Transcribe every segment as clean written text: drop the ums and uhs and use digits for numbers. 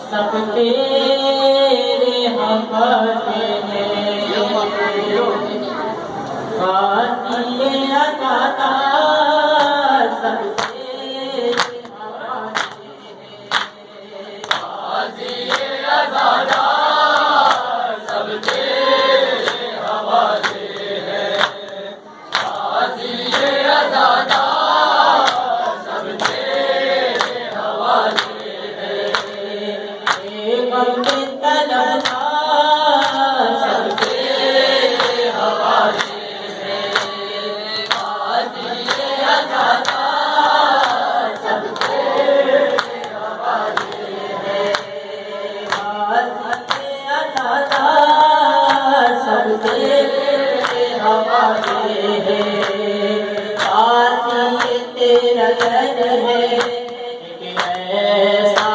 सब तेरे हवाले हैं, गाज़ी अज़ादार सब तेरे हवाले हैं, गाज़ी अज़ादार सब तेरे हवाले हैं, गाज़ी अज़ादार सब तेरे हवाले मौके तलबगार सब तेरे हवाले हैं, गाज़ी अज़ादार सब तेरे हवाले हैं, गाज़ी अज़ादार सब तेरे हवाले हैं, गाज़ी तेरा घर है एक ऐसा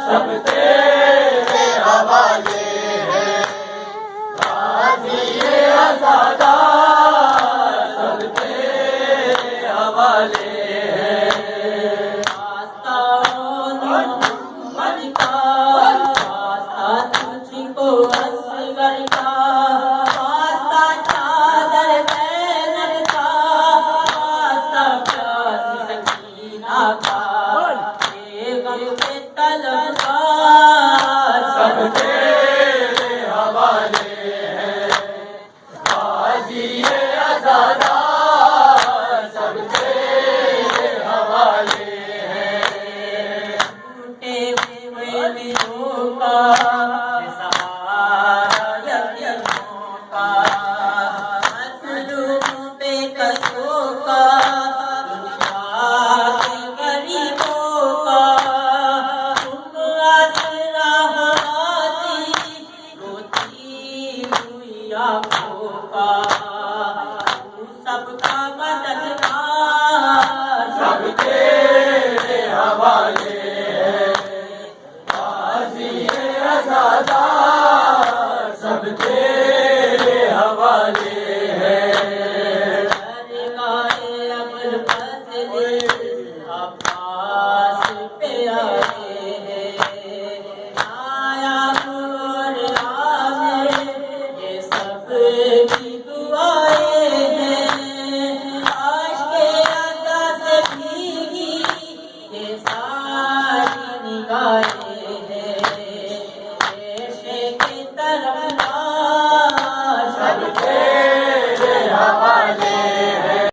सब तेरे हवाले हैं, गाज़ी अज़ादार सब तेरे हवाले हैं, वास्ता मोहम्मद का, वास्ता तुझको असगर का, वास्ता चादर ज़ैनब का, वास्ता प्यासी सकीना का, तलबगार सब तेरे हवाले हैं, गाज़ी अज़ादार सब तेरे हवाले हैं, टूटे हुए दिलों का सहारा यतीमों का, मज़लूमों पे कसूरों का, सबका मददगार सब तेरे हवाले हैं, गाज़ी अज़ादार सब तेरे हवाले हैं, सरकारे अबुल फज़ल अब्बास पे आए हैं, नायाब और आमिर ये सब की दुआएं हैं, सारी निगाहें हैं, पेशे की तरफ